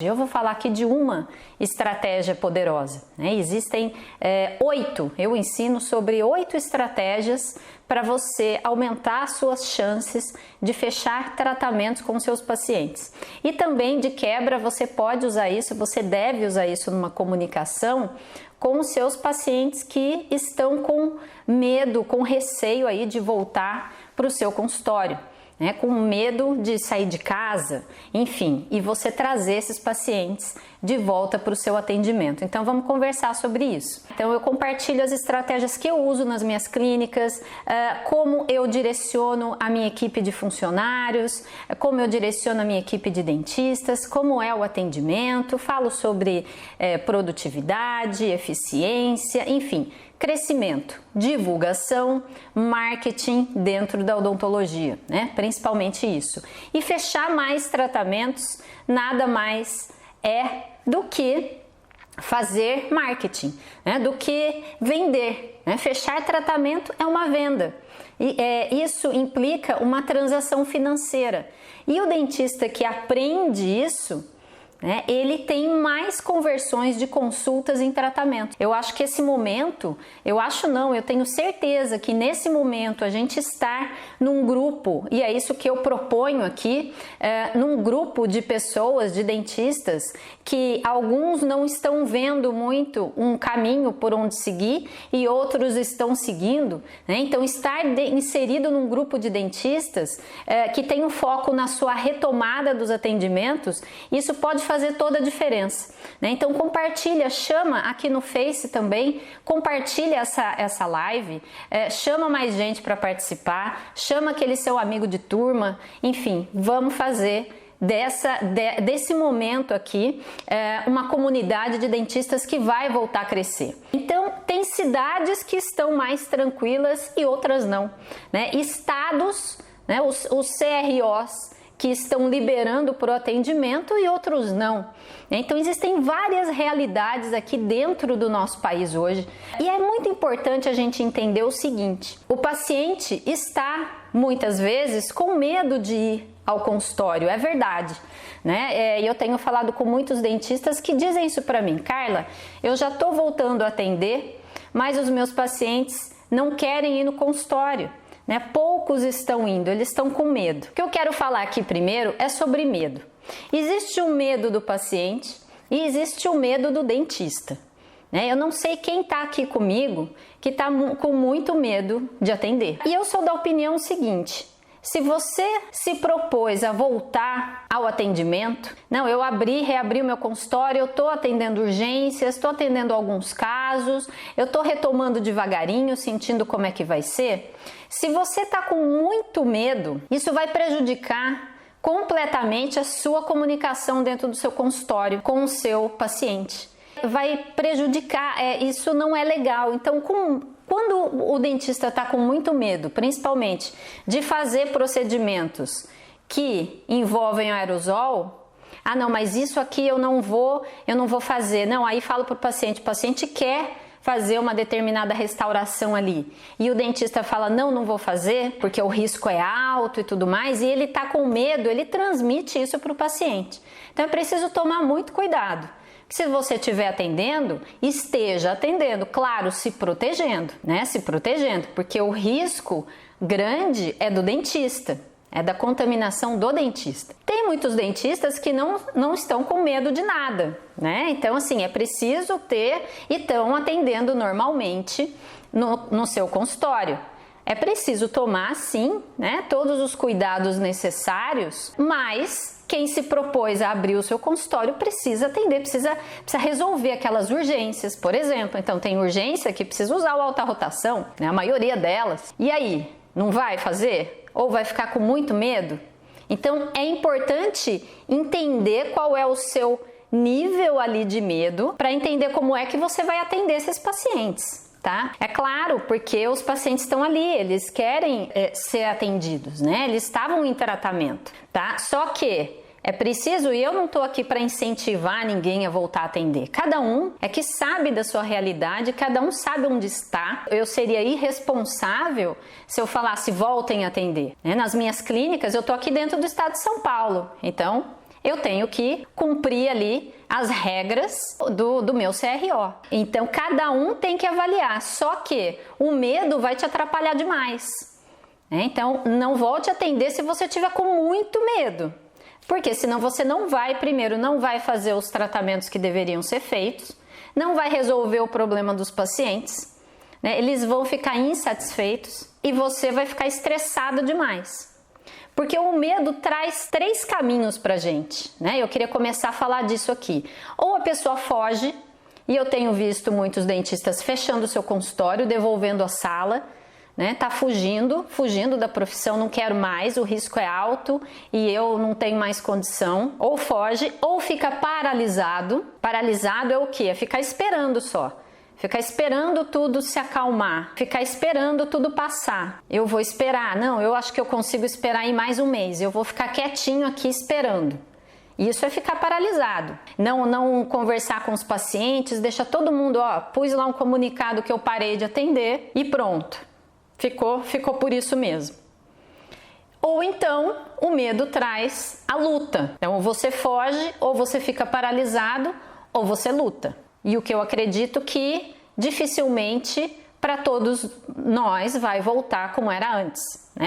Eu vou falar aqui de uma estratégia poderosa, né? Existem 8, eu ensino sobre 8 estratégias para você aumentar as suas chances de fechar tratamentos com seus pacientes. E também, de quebra, você pode usar isso, você deve usar isso numa comunicação com os seus pacientes que estão com medo, com receio aí de voltar para o seu consultório, né, com medo de sair de casa, enfim, e você trazer esses pacientes de volta para o seu atendimento. Então vamos conversar sobre isso. Então eu compartilho as estratégias que eu uso nas minhas clínicas, como eu direciono a minha equipe de funcionários, como eu direciono a minha equipe de dentistas, como é o atendimento, falo sobre produtividade, eficiência, enfim, crescimento, divulgação, marketing dentro da odontologia, né? Principalmente isso. E fechar mais tratamentos nada mais é do que fazer marketing, né? Do que vender, né? Fechar tratamento é uma venda. E isso implica uma transação financeira. E o dentista que aprende isso, né, ele tem mais conversões de consultas em tratamento. Eu acho que esse momento, eu tenho certeza que nesse momento a gente está num grupo, e é isso que eu proponho aqui, num grupo de pessoas, de dentistas, que alguns não estão vendo muito um caminho por onde seguir e outros estão seguindo, né? Então estar inserido num grupo de dentistas que tem um foco na sua retomada dos atendimentos, isso pode fazer toda a diferença, né? Então compartilha, chama aqui no Face também, compartilha essa live, chama mais gente para participar, chama aquele seu amigo de turma, enfim, vamos fazer desse momento aqui uma comunidade de dentistas que vai voltar a crescer. Então tem cidades que estão mais tranquilas e outras não, né? Estados, né, os CROs que estão liberando para o atendimento e outros não. Então existem várias realidades aqui dentro do nosso país hoje. E é muito importante a gente entender o seguinte: o paciente está muitas vezes com medo de ir ao consultório, é verdade, né? E eu tenho falado com muitos dentistas que dizem isso para mim: Carla, eu já estou voltando a atender, mas os meus pacientes não querem ir no consultório, né? Poucos estão indo, eles estão com medo. O que eu quero falar aqui primeiro é sobre medo. Existe o medo do paciente e existe o medo do dentista, né? Eu não sei quem está aqui comigo que está com muito medo de atender. E eu sou da opinião seguinte: se você se propôs a voltar ao atendimento, não, eu reabri o meu consultório, eu estou atendendo urgências, estou atendendo alguns casos, eu estou retomando devagarinho, sentindo como é que vai ser. Se você está com muito medo, isso vai prejudicar completamente a sua comunicação dentro do seu consultório com o seu paciente. Vai prejudicar, isso não é legal. Então, quando o dentista está com muito medo, principalmente de fazer procedimentos que envolvem aerosol, não, mas isso aqui eu não vou fazer. Não, aí falo para o paciente quer fazer uma determinada restauração ali, e o dentista fala, não vou fazer, porque o risco é alto e tudo mais, e ele está com medo, ele transmite isso para o paciente. Então é preciso tomar muito cuidado. Se você estiver atendendo, esteja atendendo, claro, se protegendo, né? Se protegendo, porque o risco grande é do dentista, é da contaminação do dentista. Tem muitos dentistas que não estão com medo de nada, né? Então, assim, é preciso ter e estão atendendo normalmente no seu consultório. É preciso tomar, sim, né, todos os cuidados necessários, mas quem se propôs a abrir o seu consultório precisa atender, precisa resolver aquelas urgências, por exemplo. Então tem urgência que precisa usar o alta rotação, né, a maioria delas. E aí, não vai fazer? Ou vai ficar com muito medo? Então é importante entender qual é o seu nível ali de medo para entender como é que você vai atender esses pacientes. Tá? É claro, porque os pacientes estão ali, eles querem ser atendidos, né? Eles estavam em tratamento, tá? Só que é preciso, e eu não estou aqui para incentivar ninguém a voltar a atender. Cada um é que sabe da sua realidade, cada um sabe onde está. Eu seria irresponsável se eu falasse voltem a atender, né? Nas minhas clínicas, eu estou aqui dentro do estado de São Paulo, então eu tenho que cumprir ali as regras do meu CRO. Então, cada um tem que avaliar, só que o medo vai te atrapalhar demais. Então, não volte a atender se você tiver com muito medo, porque senão você não vai fazer os tratamentos que deveriam ser feitos, não vai resolver o problema dos pacientes, eles vão ficar insatisfeitos e você vai ficar estressado demais. Porque o medo traz 3 caminhos pra gente, Eu queria começar a falar disso aqui. Ou a pessoa foge, e eu tenho visto muitos dentistas fechando o seu consultório, devolvendo a sala, Tá fugindo da profissão, não quero mais, o risco é alto e eu não tenho mais condição. Ou foge, ou fica paralisado. Paralisado é o quê? É ficar esperando só. Ficar esperando tudo se acalmar, ficar esperando tudo passar. Eu vou esperar, não, eu acho que eu consigo esperar em mais um mês, eu vou ficar quietinho aqui esperando. Isso é ficar paralisado. Não conversar com os pacientes, deixa todo mundo, pus lá um comunicado que eu parei de atender e pronto. Ficou por isso mesmo. Ou então, o medo traz a luta. Então, ou você foge, ou você fica paralisado, ou você luta. E o que eu acredito que dificilmente para todos nós vai voltar como era antes,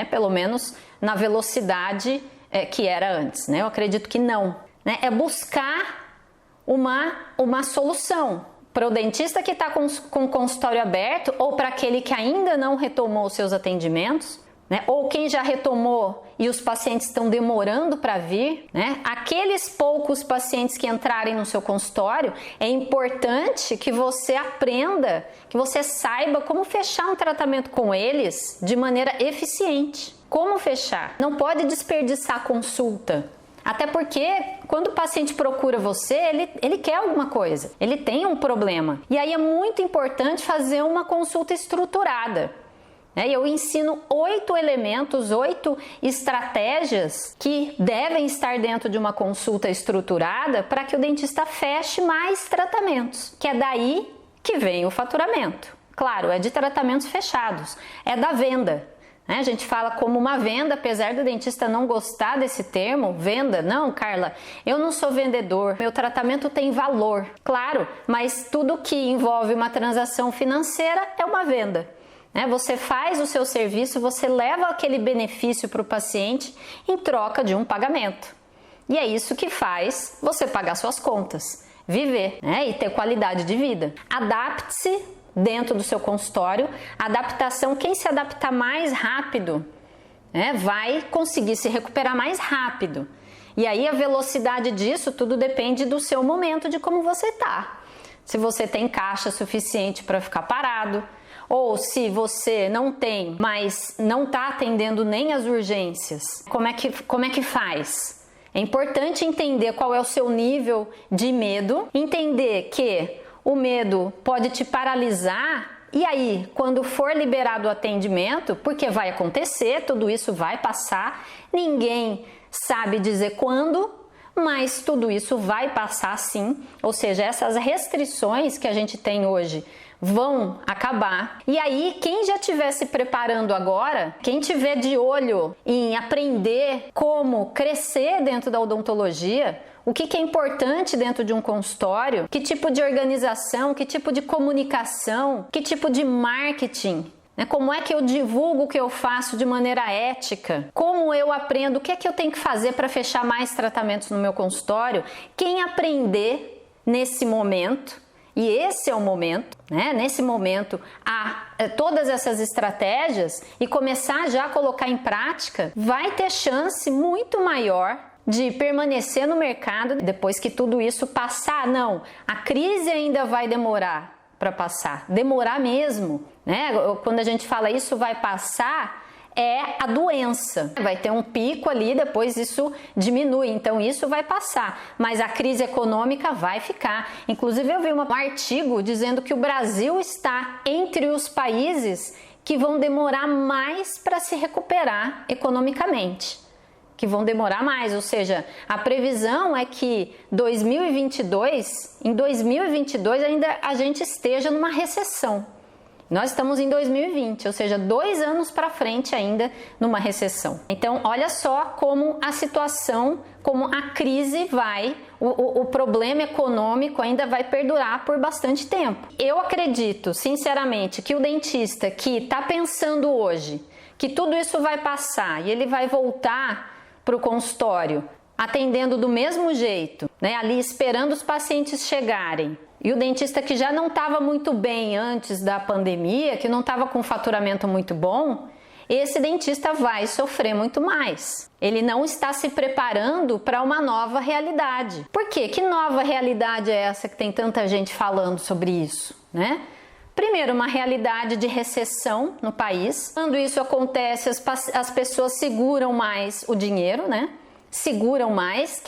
Pelo menos na velocidade que era antes, Eu acredito que não, É buscar uma solução para o dentista que está com o consultório aberto ou para aquele que ainda não retomou os seus atendimentos, ou quem já retomou e os pacientes estão demorando para vir, Aqueles poucos pacientes que entrarem no seu consultório, é importante que você aprenda, que você saiba como fechar um tratamento com eles de maneira eficiente. Como fechar? Não pode desperdiçar a consulta. Até porque quando o paciente procura você, ele quer alguma coisa, ele tem um problema. E aí é muito importante fazer uma consulta estruturada. Eu ensino 8 elementos, 8 estratégias que devem estar dentro de uma consulta estruturada para que o dentista feche mais tratamentos, que é daí que vem o faturamento. Claro, é de tratamentos fechados, é da venda. A gente fala como uma venda, apesar do dentista não gostar desse termo, venda. Não, Carla, eu não sou vendedor, meu tratamento tem valor. Claro, mas tudo que envolve uma transação financeira é uma venda. Você faz o seu serviço, você leva aquele benefício para o paciente em troca de um pagamento. E é isso que faz você pagar suas contas, viver, e ter qualidade de vida. Adapte-se dentro do seu consultório. Adaptação, quem se adaptar mais rápido, vai conseguir se recuperar mais rápido. E aí a velocidade disso tudo depende do seu momento, de como você está. Se você tem caixa suficiente para ficar parado, ou se você não tem, mas não está atendendo nem as urgências, como é que faz? É importante entender qual é o seu nível de medo, entender que o medo pode te paralisar, e aí, quando for liberado o atendimento, porque vai acontecer, tudo isso vai passar, ninguém sabe dizer quando, mas tudo isso vai passar sim, ou seja, essas restrições que a gente tem hoje vão acabar. E aí, quem já estiver se preparando agora, quem tiver de olho em aprender como crescer dentro da odontologia, o que é importante dentro de um consultório, que tipo de organização, que tipo de comunicação, que tipo de marketing, como é que eu divulgo o que eu faço de maneira ética, como eu aprendo, o que é que eu tenho que fazer para fechar mais tratamentos no meu consultório. Quem aprender nesse momento, e esse é o momento, nesse momento, todas essas estratégias e começar já a colocar em prática, vai ter chance muito maior de permanecer no mercado depois que tudo isso passar. Não, a crise ainda vai demorar para passar, demorar mesmo, Quando a gente fala isso vai passar, é a doença. Vai ter um pico ali, depois isso diminui, então isso vai passar, mas a crise econômica vai ficar. Inclusive eu vi um artigo dizendo que o Brasil está entre os países que vão demorar mais para se recuperar economicamente, que vão demorar mais, ou seja, a previsão é que em 2022 ainda a gente esteja numa recessão. Nós estamos em 2020, ou seja, 2 anos para frente ainda numa recessão. Então, olha só como a situação, como a crise o problema econômico ainda vai perdurar por bastante tempo. Eu acredito, sinceramente, que o dentista que está pensando hoje que tudo isso vai passar e ele vai voltar para o consultório atendendo do mesmo jeito, né, ali esperando os pacientes chegarem, e o dentista que já não estava muito bem antes da pandemia, que não estava com um faturamento muito bom, esse dentista vai sofrer muito mais. Ele não está se preparando para uma nova realidade. Por quê? Que nova realidade é essa que tem tanta gente falando sobre isso, né? Primeiro, uma realidade de recessão no país. Quando isso acontece, as pessoas seguram mais o dinheiro, né? Seguram mais,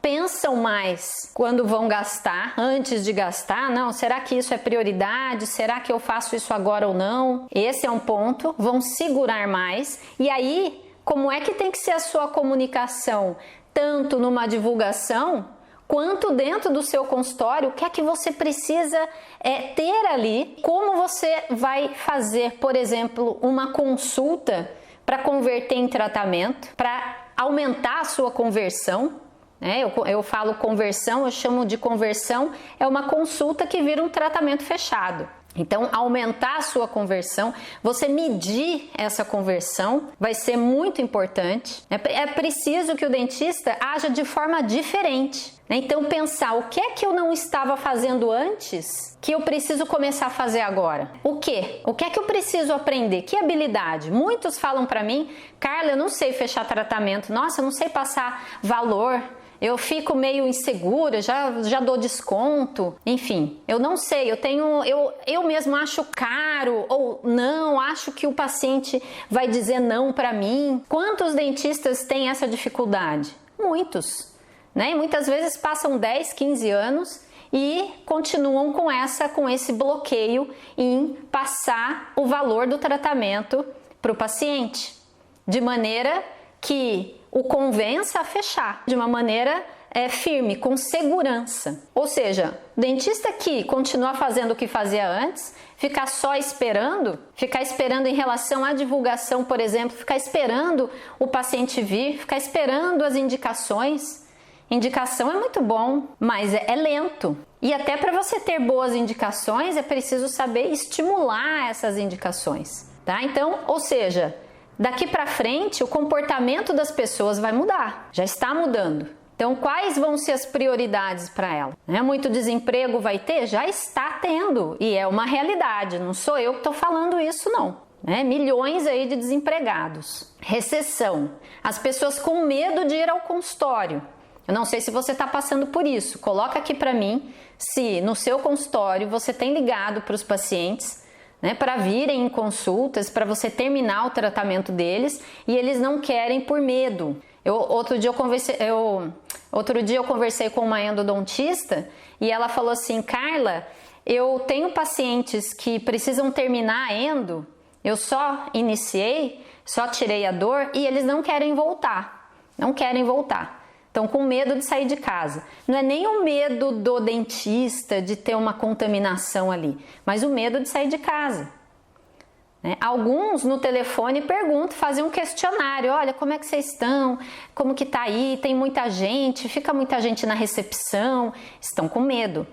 pensam mais quando vão gastar, antes de gastar. Não, será que isso é prioridade? Será que eu faço isso agora ou não? Esse é um ponto. Vão segurar mais. E aí, como é que tem que ser a sua comunicação? Tanto numa divulgação, quanto dentro do seu consultório, o que é que você precisa ter ali? Como você vai fazer, por exemplo, uma consulta para converter em tratamento, para aumentar a sua conversão, né? Eu falo conversão, eu chamo de conversão, é uma consulta que vira um tratamento fechado. Então, aumentar a sua conversão, você medir essa conversão vai ser muito importante. É preciso que o dentista haja de forma diferente. Então, pensar o que é que eu não estava fazendo antes que eu preciso começar a fazer agora. O quê? O que é que eu preciso aprender? Que habilidade? Muitos falam para mim, Carla, eu não sei fechar tratamento. Nossa, eu não sei passar valor. Eu fico meio insegura, já dou desconto, enfim, eu não sei, eu mesmo acho caro ou não, acho que o paciente vai dizer não para mim. Quantos dentistas têm essa dificuldade? Muitos, né? E muitas vezes passam 10, 15 anos e continuam com esse bloqueio em passar o valor do tratamento para o paciente, de maneira que o convença a fechar de uma maneira firme, com segurança. Ou seja, o dentista que continua fazendo o que fazia antes, ficar esperando em relação à divulgação, por exemplo, ficar esperando o paciente vir, ficar esperando as indicações. Indicação é muito bom, mas é lento. E até para você ter boas indicações, é preciso saber estimular essas indicações, tá? Então, ou seja, daqui para frente, o comportamento das pessoas vai mudar, já está mudando. Então, quais vão ser as prioridades para ela? Muito desemprego vai ter? Já está tendo, e é uma realidade, não sou eu que estou falando isso não. Milhões aí de desempregados. Recessão, as pessoas com medo de ir ao consultório. Eu não sei se você está passando por isso, coloca aqui para mim se no seu consultório você tem ligado para os pacientes, para virem em consultas, para você terminar o tratamento deles e eles não querem por medo. Outro dia eu conversei com uma endodontista e ela falou assim, Carla, eu tenho pacientes que precisam terminar a endo, eu só iniciei, só tirei a dor e eles não querem voltar, Estão com medo de sair de casa. Não é nem o medo do dentista de ter uma contaminação ali, mas o medo de sair de casa. Alguns no telefone perguntam, fazem um questionário. Olha, como é que vocês estão? Como que tá aí? Tem muita gente? Fica muita gente na recepção? Estão com medo.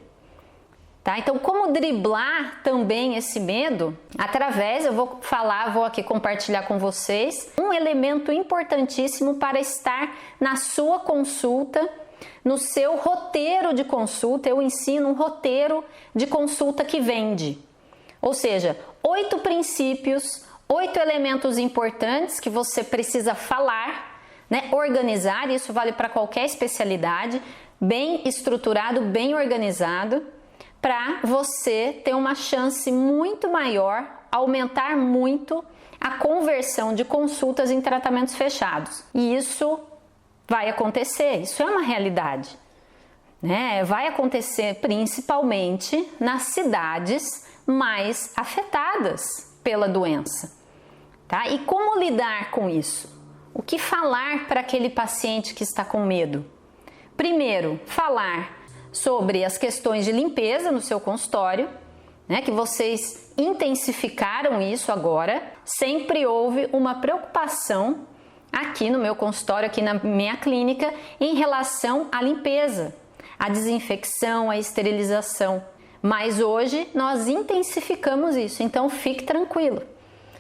Tá? Então, como driblar também esse medo? Eu vou aqui compartilhar com vocês um elemento importantíssimo para estar na sua consulta, no seu roteiro de consulta. Eu ensino um roteiro de consulta que vende. Ou seja, 8 princípios, 8 elementos importantes que você precisa falar, organizar, isso vale para qualquer especialidade, bem estruturado, bem organizado, para você ter uma chance muito maior, aumentar muito a conversão de consultas em tratamentos fechados. E isso vai acontecer, isso é uma realidade. Vai acontecer principalmente nas cidades mais afetadas pela doença. Tá? E como lidar com isso? O que falar para aquele paciente que está com medo? Primeiro, falar sobre as questões de limpeza no seu consultório, né, que vocês intensificaram isso agora. Sempre houve uma preocupação aqui no meu consultório, aqui na minha clínica, em relação à limpeza, à desinfecção, à esterilização. Mas hoje nós intensificamos isso, então fique tranquilo.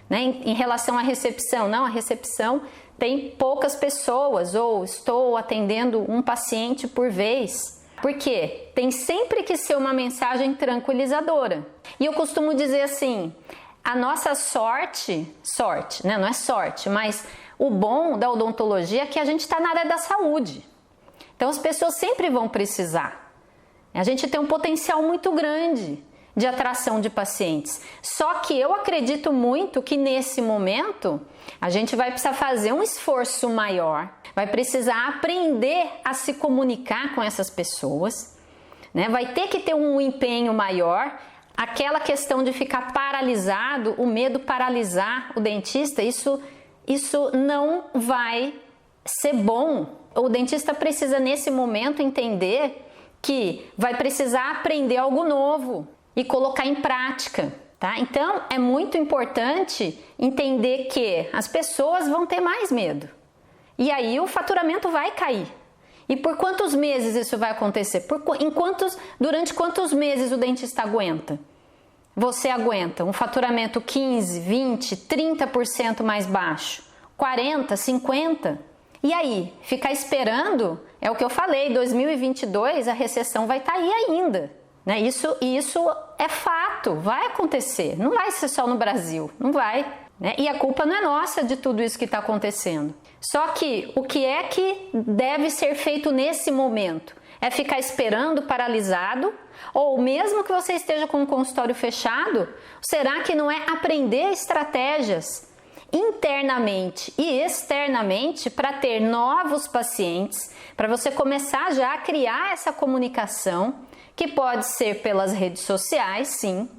Né? Em relação à recepção, não, a recepção tem poucas pessoas, ou estou atendendo um paciente por vez. Por quê? Tem sempre que ser uma mensagem tranquilizadora. E eu costumo dizer assim, a nossa sorte, né? Não é sorte, mas o bom da odontologia é que a gente está na área da saúde. Então as pessoas sempre vão precisar. A gente tem um potencial muito grande de atração de pacientes. Só que eu acredito muito que nesse momento a gente vai precisar fazer um esforço maior, vai precisar aprender a se comunicar com essas pessoas, né? Vai ter que ter um empenho maior. Aquela questão de ficar paralisado, o medo paralisar o dentista, isso não vai ser bom. O dentista precisa nesse momento entender que vai precisar aprender algo novo e colocar em prática, tá? Então é muito importante entender que as pessoas vão ter mais medo e aí o faturamento vai cair. E por quantos meses isso vai acontecer? Durante quantos meses o dentista aguenta? Você aguenta um faturamento 15, 20, 30% mais baixo, 40, 50? E aí, ficar esperando, é o que eu falei, 2022 a recessão vai estar aí ainda. Né? Isso é fato, vai acontecer, não vai ser só no Brasil, não vai. Né? E a culpa não é nossa de tudo isso que está acontecendo. Só que o que é que deve ser feito nesse momento? É ficar esperando paralisado? Ou mesmo que você esteja com um consultório fechado, será que não é aprender estratégias internamente e externamente para ter novos pacientes, para você começar já a criar essa comunicação, que pode ser pelas redes sociais, sim,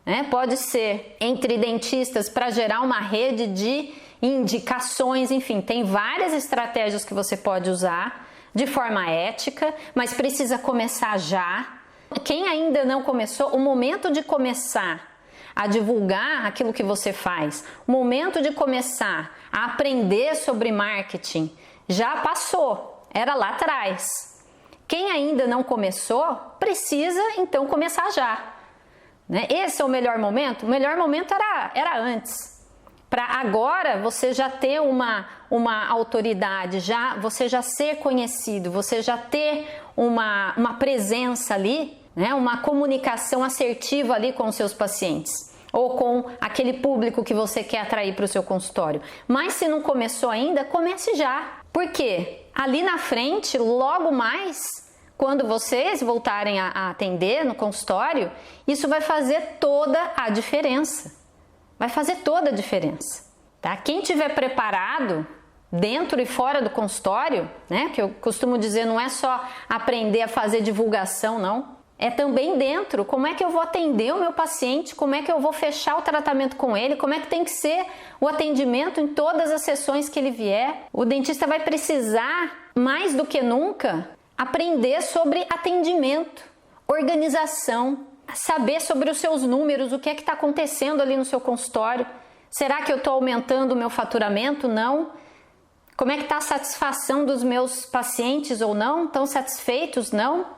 né? Pode ser entre dentistas para gerar uma rede de indicações, enfim, tem várias estratégias que você pode usar de forma ética, mas precisa começar já. Quem ainda não começou, o momento de começar a divulgar aquilo que você faz, o momento de começar a aprender sobre marketing já passou, era lá atrás. Quem ainda não começou, precisa então começar já. Né? Esse é o melhor momento? O melhor momento era antes. Para agora você já ter uma autoridade, você já ser conhecido, você já ter uma presença ali, né? Uma comunicação assertiva ali com os seus pacientes ou com aquele público que você quer atrair para o seu consultório. Mas se não começou ainda, comece já. Por quê? Ali na frente, logo mais, quando vocês voltarem a atender no consultório, isso vai fazer toda a diferença. Vai fazer toda a diferença. Tá? Quem estiver preparado, dentro e fora do consultório, né? Que eu costumo dizer, não é só aprender a fazer divulgação, não. É também dentro, como é que eu vou atender o meu paciente, como é que eu vou fechar o tratamento com ele, como é que tem que ser o atendimento em todas as sessões que ele vier. O dentista vai precisar, mais do que nunca, aprender sobre atendimento, organização, saber sobre os seus números, o que é que está acontecendo ali no seu consultório. Será que eu estou aumentando o meu faturamento? Não. Como é que está a satisfação dos meus pacientes ou não? Estão satisfeitos? Não.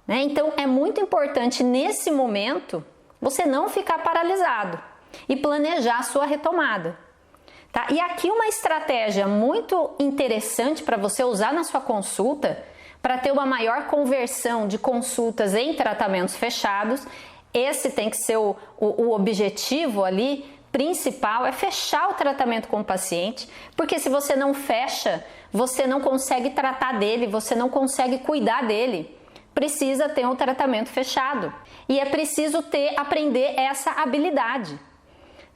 Né? Então é muito importante nesse momento você não ficar paralisado e planejar a sua retomada. Tá? E aqui uma estratégia muito interessante para você usar na sua consulta para ter uma maior conversão de consultas em tratamentos fechados. Esse tem que ser o objetivo ali principal, é fechar o tratamento com o paciente, porque se você não fecha, você não consegue tratar dele, você não consegue cuidar dele. Precisa ter um tratamento fechado e é preciso aprender essa habilidade.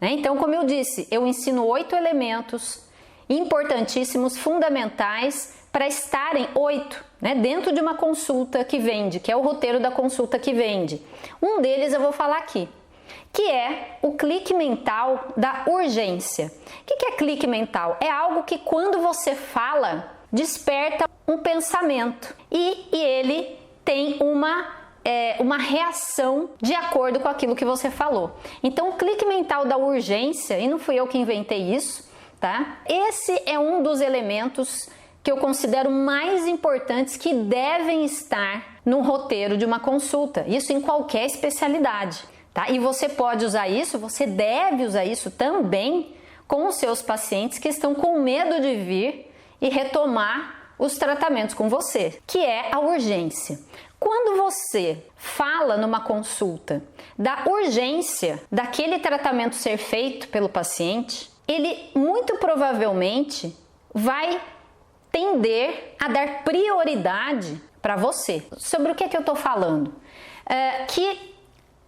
Né? Então, como eu disse, eu ensino 8 elementos importantíssimos, fundamentais para estarem 8, né, dentro de uma consulta que vende, que é o roteiro da consulta que vende. Um deles eu vou falar aqui, que é o clique mental da urgência. O que é clique mental? É algo que quando você fala, desperta um pensamento e ele tem uma uma reação de acordo com aquilo que você falou. Então, o clique mental da urgência, e não fui eu que inventei isso, tá? Esse é um dos elementos que eu considero mais importantes que devem estar no roteiro de uma consulta, isso em qualquer especialidade, tá? E você pode usar isso, você deve usar isso também com os seus pacientes que estão com medo de vir e retomar os tratamentos com você, que é a urgência. Quando você fala numa consulta da urgência daquele tratamento ser feito pelo paciente, ele muito provavelmente vai tender a dar prioridade para você. Sobre o que eu estou falando? Que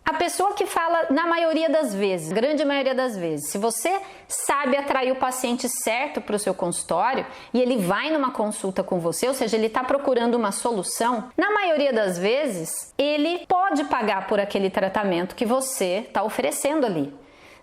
a pessoa que fala, na maioria das vezes, grande maioria das vezes, se você sabe atrair o paciente certo para o seu consultório e ele vai numa consulta com você, ou seja, ele está procurando uma solução, na maioria das vezes, ele pode pagar por aquele tratamento que você está oferecendo ali,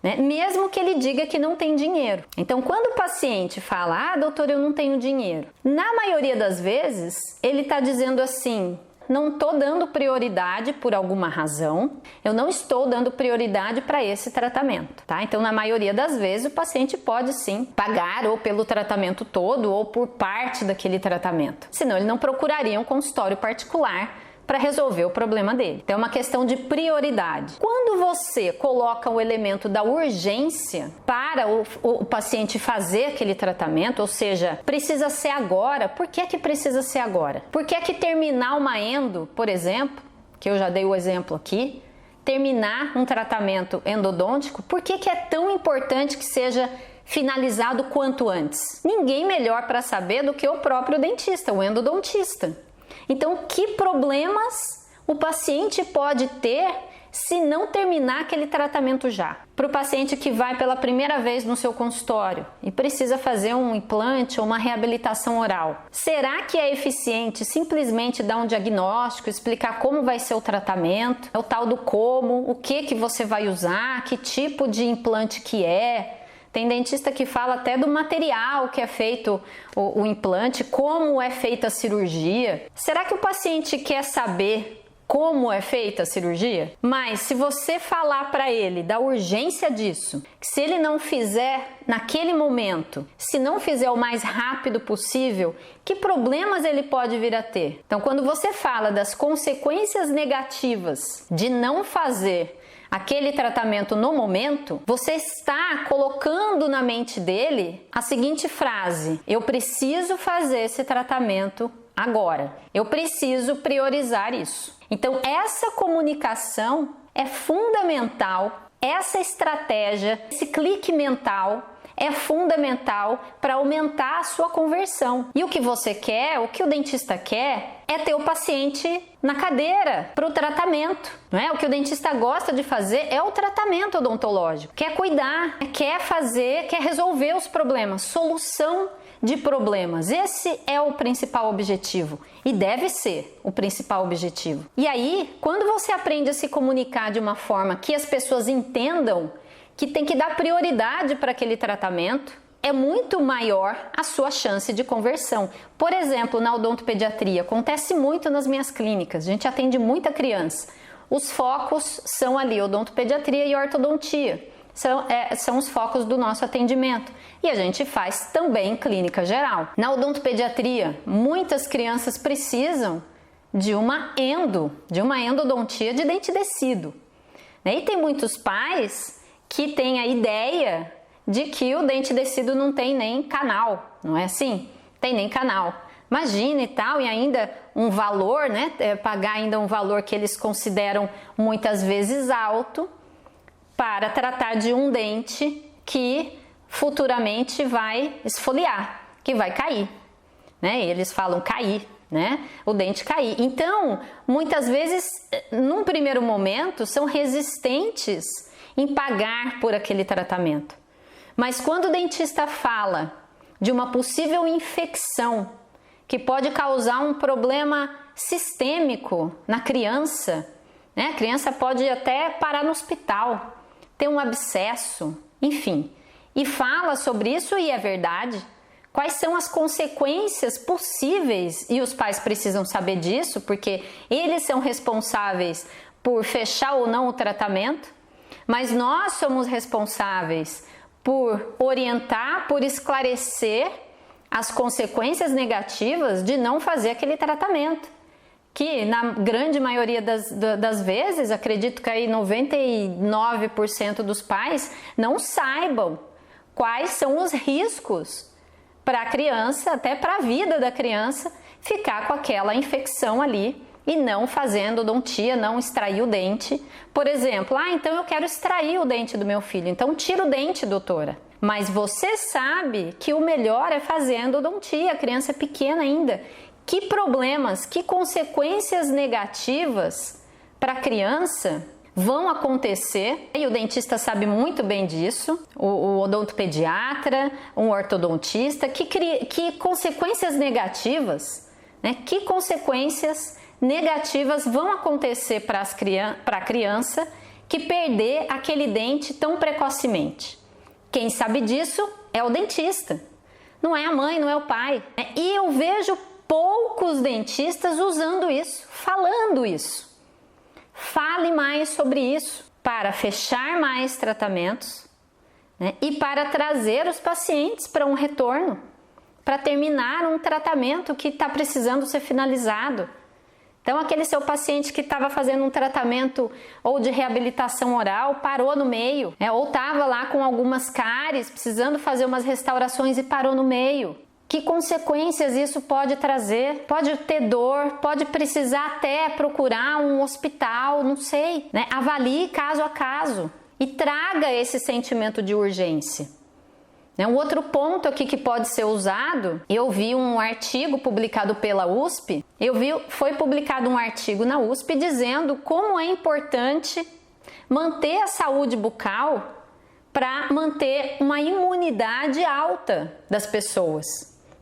né? Mesmo que ele diga que não tem dinheiro. Então, quando o paciente fala, doutor, eu não tenho dinheiro, na maioria das vezes, ele está dizendo assim, não estou dando prioridade por alguma razão, eu não estou dando prioridade para esse tratamento, tá? Então, na maioria das vezes, o paciente pode sim pagar ou pelo tratamento todo ou por parte daquele tratamento, senão ele não procuraria um consultório particular para resolver o problema dele. Então é uma questão de prioridade. Quando você coloca o elemento da urgência para o paciente fazer aquele tratamento, ou seja, precisa ser agora, por que que precisa ser agora? Por que que terminar uma endo, por exemplo, que eu já dei o exemplo aqui, terminar um tratamento endodôntico, por que que é tão importante que seja finalizado quanto antes? Ninguém melhor para saber do que o próprio dentista, o endodontista. Então, que problemas o paciente pode ter se não terminar aquele tratamento já? Para o paciente que vai pela primeira vez no seu consultório e precisa fazer um implante ou uma reabilitação oral, será que é eficiente simplesmente dar um diagnóstico, explicar como vai ser o tratamento? É o tal do como, o que você vai usar, que tipo de implante que é? Tem dentista que fala até do material que é feito o implante, como é feita a cirurgia. Será que o paciente quer saber como é feita a cirurgia? Mas se você falar para ele da urgência disso, que se ele não fizer naquele momento, se não fizer o mais rápido possível, que problemas ele pode vir a ter? Então, quando você fala das consequências negativas de não fazer aquele tratamento no momento, você está colocando na mente dele a seguinte frase: eu preciso fazer esse tratamento agora, eu preciso priorizar isso. Então, essa comunicação é fundamental, essa estratégia, esse clique mental é fundamental para aumentar a sua conversão. E o que você quer, o que o dentista quer, é ter o paciente na cadeira para o tratamento, não é? O que o dentista gosta de fazer é o tratamento odontológico, quer cuidar, quer fazer, quer resolver os problemas, solução de problemas. Esse é o principal objetivo e deve ser o principal objetivo. E aí, quando você aprende a se comunicar de uma forma que as pessoas entendam que tem que dar prioridade para aquele tratamento, é muito maior a sua chance de conversão. Por exemplo, na odontopediatria, acontece muito nas minhas clínicas, a gente atende muita criança. Os focos são ali odontopediatria e ortodontia, são os focos do nosso atendimento. E a gente faz também clínica geral. Na odontopediatria, muitas crianças precisam de uma endodontia de dente descido. E tem muitos pais que têm a ideia de que o dente descido não tem nem canal, não é assim? Tem nem canal. Imagina e tal, e ainda um valor, né? Pagar ainda um valor que eles consideram muitas vezes alto para tratar de um dente que futuramente vai esfoliar, que vai cair, né? E eles falam cair, né? O dente cair. Então, muitas vezes, num primeiro momento, são resistentes em pagar por aquele tratamento. Mas quando o dentista fala de uma possível infecção que pode causar um problema sistêmico na criança, né? A criança pode até parar no hospital, ter um abscesso, enfim, e fala sobre isso, e é verdade. Quais são as consequências possíveis? E os pais precisam saber disso, porque eles são responsáveis por fechar ou não o tratamento, mas nós somos responsáveis por orientar, por esclarecer as consequências negativas de não fazer aquele tratamento, que na grande maioria das vezes, acredito que aí 99% dos pais não saibam quais são os riscos para a criança, até para a vida da criança, ficar com aquela infecção ali e não fazendo odontia, não extrair o dente. Por exemplo, então eu quero extrair o dente do meu filho, então tira o dente, doutora. Mas você sabe que o melhor é fazendo odontia, a criança é pequena ainda. Que problemas, que consequências negativas para a criança vão acontecer, e o dentista sabe muito bem disso, o odontopediatra, um ortodontista, que consequências negativas, né? Que consequências negativas vão acontecer para a criança que perder aquele dente tão precocemente. Quem sabe disso é o dentista, não é a mãe, não é o pai. E eu vejo poucos dentistas usando isso, falando isso. Fale mais sobre isso para fechar mais tratamentos, né? E para trazer os pacientes para um retorno, para terminar um tratamento que está precisando ser finalizado. Então, aquele seu paciente que estava fazendo um tratamento ou de reabilitação oral parou no meio, ou estava lá com algumas cáries, precisando fazer umas restaurações e parou no meio. Que consequências isso pode trazer? Pode ter dor, pode precisar até procurar um hospital, não sei, né? Avalie caso a caso e traga esse sentimento de urgência. Um outro ponto aqui que pode ser usado, eu vi um artigo publicado pela USP, foi publicado um artigo na USP dizendo como é importante manter a saúde bucal para manter uma imunidade alta das pessoas.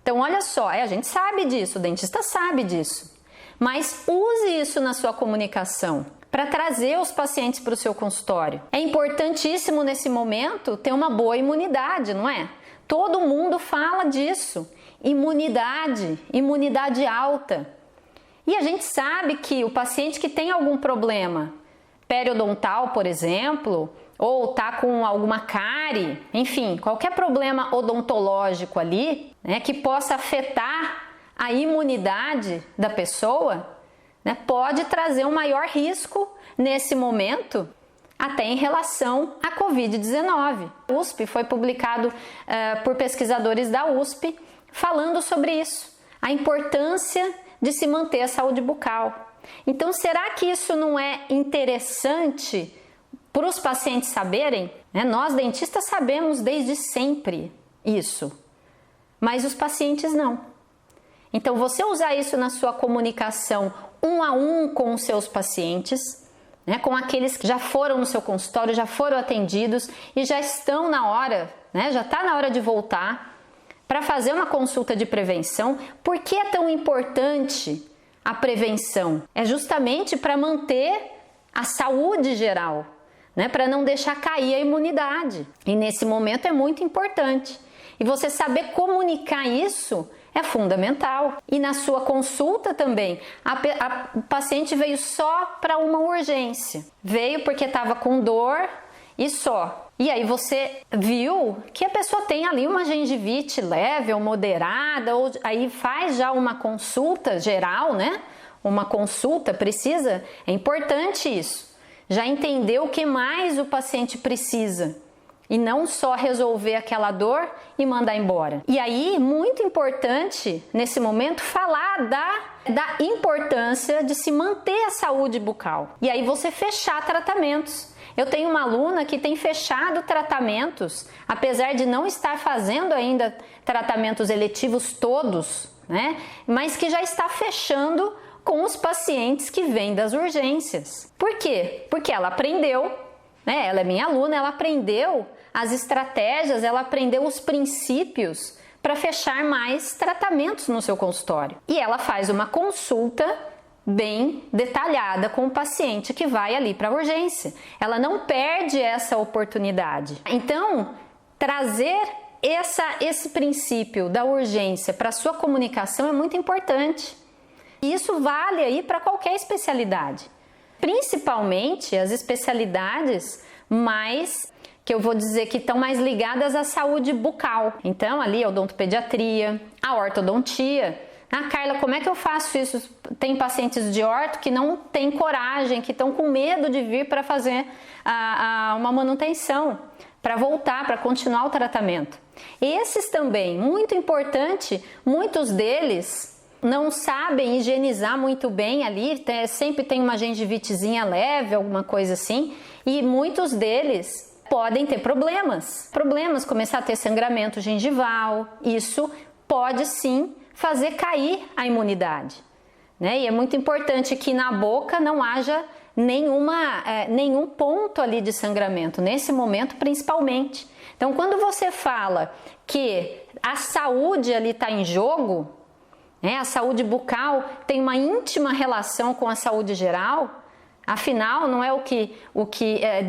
Então, olha só, a gente sabe disso, o dentista sabe disso, mas use isso na sua comunicação para trazer os pacientes para o seu consultório. É importantíssimo nesse momento ter uma boa imunidade, não é? Todo mundo fala disso, imunidade alta. E a gente sabe que o paciente que tem algum problema periodontal, por exemplo, ou tá com alguma cárie, enfim, qualquer problema odontológico ali, né, que possa afetar a imunidade da pessoa, né, pode trazer um maior risco nesse momento, até em relação à Covid-19. A USP foi publicado por pesquisadores da USP falando sobre isso, a importância de se manter a saúde bucal. Então, será que isso não é interessante para os pacientes saberem? Nós dentistas sabemos desde sempre isso, mas os pacientes não. Então, você usar isso na sua comunicação um a um com os seus pacientes, com aqueles que já foram no seu consultório, já foram atendidos e já estão na hora, já está na hora de voltar para fazer uma consulta de prevenção. Por que é tão importante a prevenção? É justamente para manter a saúde geral, para não deixar cair a imunidade. E nesse momento é muito importante. E você saber comunicar isso é fundamental. E na sua consulta também, o paciente veio só para uma urgência. Veio porque estava com dor e só. E aí você viu que a pessoa tem ali uma gengivite leve ou moderada, ou aí faz já uma consulta geral, Uma consulta precisa, é importante isso. Já entender o que mais o paciente precisa. E não só resolver aquela dor e mandar embora. E aí, muito importante, nesse momento, falar da importância de se manter a saúde bucal. E aí você fechar tratamentos. Eu tenho uma aluna que tem fechado tratamentos, apesar de não estar fazendo ainda tratamentos eletivos todos, mas que já está fechando com os pacientes que vêm das urgências. Por quê? Porque ela aprendeu, ela é minha aluna, ela aprendeu as estratégias, ela aprendeu os princípios para fechar mais tratamentos no seu consultório. E ela faz uma consulta bem detalhada com o paciente que vai ali para a urgência. Ela não perde essa oportunidade. Então, trazer esse princípio da urgência para a sua comunicação é muito importante. E isso vale aí para qualquer especialidade. Principalmente as especialidades mais, que eu vou dizer que estão mais ligadas à saúde bucal. Então, ali a odontopediatria, a ortodontia. Ah, Carla, como é que eu faço isso? Tem pacientes de orto que não têm coragem, que estão com medo de vir para fazer uma manutenção, para voltar, para continuar o tratamento. Esses também, muito importante, muitos deles não sabem higienizar muito bem ali, sempre tem uma gengivitezinha leve, alguma coisa assim, e muitos deles podem ter problemas, começar a ter sangramento gengival. Isso pode sim fazer cair a imunidade, né? E é muito importante que na boca não haja nenhum ponto ali de sangramento, nesse momento principalmente. Então, quando você fala que a saúde ali está em jogo, né, a saúde bucal tem uma íntima relação com a saúde geral, afinal, não é o que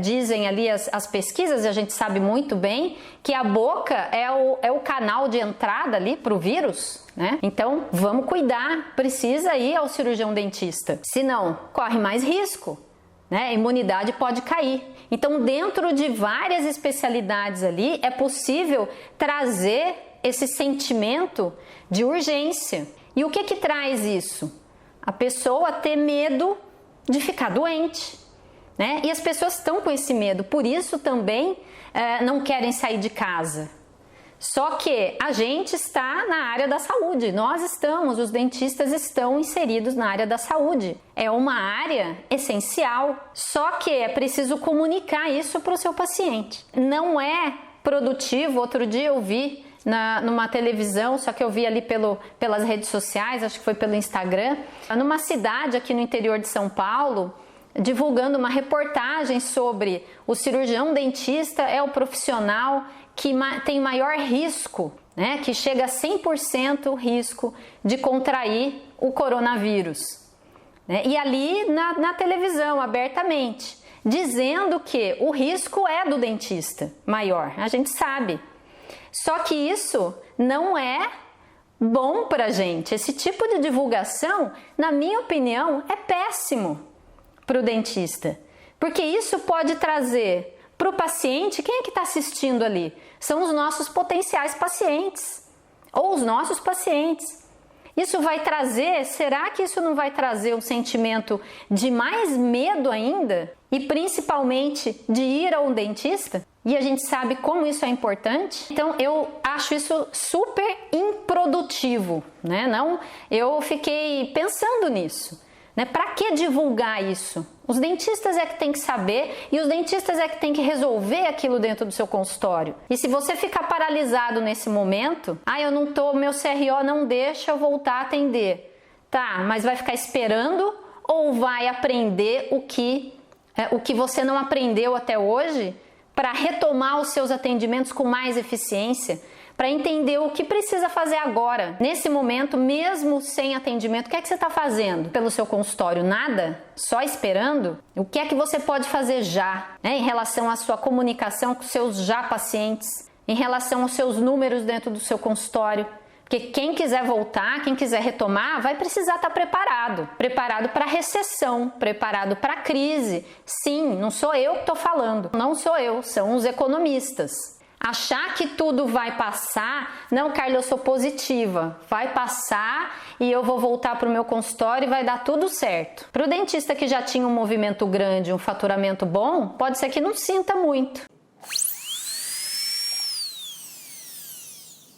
dizem ali as pesquisas, e a gente sabe muito bem que a boca é o canal de entrada ali para o vírus, né? Então, vamos cuidar, precisa ir ao cirurgião dentista, senão corre mais risco, né? A imunidade pode cair. Então, dentro de várias especialidades ali, é possível trazer esse sentimento de urgência. E o que traz isso? A pessoa ter medo de ficar doente, né? E as pessoas estão com esse medo, por isso também não querem sair de casa. Só que a gente está na área da saúde, os dentistas estão inseridos na área da saúde. É uma área essencial, só que é preciso comunicar isso para o seu paciente. Não é produtivo, outro dia eu vi numa televisão, só que eu vi ali pelas redes sociais, acho que foi pelo Instagram, numa cidade aqui no interior de São Paulo, divulgando uma reportagem sobre o cirurgião dentista é o profissional que tem maior risco, né, que chega a 100% risco de contrair o coronavírus, né, e ali na televisão, abertamente, dizendo que o risco é do dentista maior, a gente sabe. Só que isso não é bom pra gente. Esse tipo de divulgação, na minha opinião, é péssimo para o dentista. Porque isso pode trazer para o paciente, quem é que está assistindo ali? São os nossos potenciais pacientes, ou os nossos pacientes. Isso vai trazer, será que isso não vai trazer um sentimento de mais medo ainda? E principalmente de ir a um dentista? E a gente sabe como isso é importante. Então eu acho isso super improdutivo, né? Eu fiquei pensando nisso, né? Para que divulgar isso? Os dentistas é que tem que saber e os dentistas é que tem que resolver aquilo dentro do seu consultório. E se você ficar paralisado nesse momento, meu CRO não deixa eu voltar a atender. Tá, mas vai ficar esperando ou vai aprender o que você não aprendeu até hoje para retomar os seus atendimentos com mais eficiência, para entender o que precisa fazer agora, nesse momento, mesmo sem atendimento. O que é que você está fazendo pelo seu consultório? Nada? Só esperando? O que é que você pode fazer já, né, em relação à sua comunicação com seus já pacientes, em relação aos seus números dentro do seu consultório? Porque quem quiser voltar, quem quiser retomar, vai precisar estar preparado para a recessão, preparado para a crise. Sim, não sou eu que estou falando, não sou eu, são os economistas. Achar que tudo vai passar, não, Carla, eu sou positiva, vai passar e eu vou voltar para o meu consultório e vai dar tudo certo. Para o dentista que já tinha um movimento grande, um faturamento bom, pode ser que não sinta muito.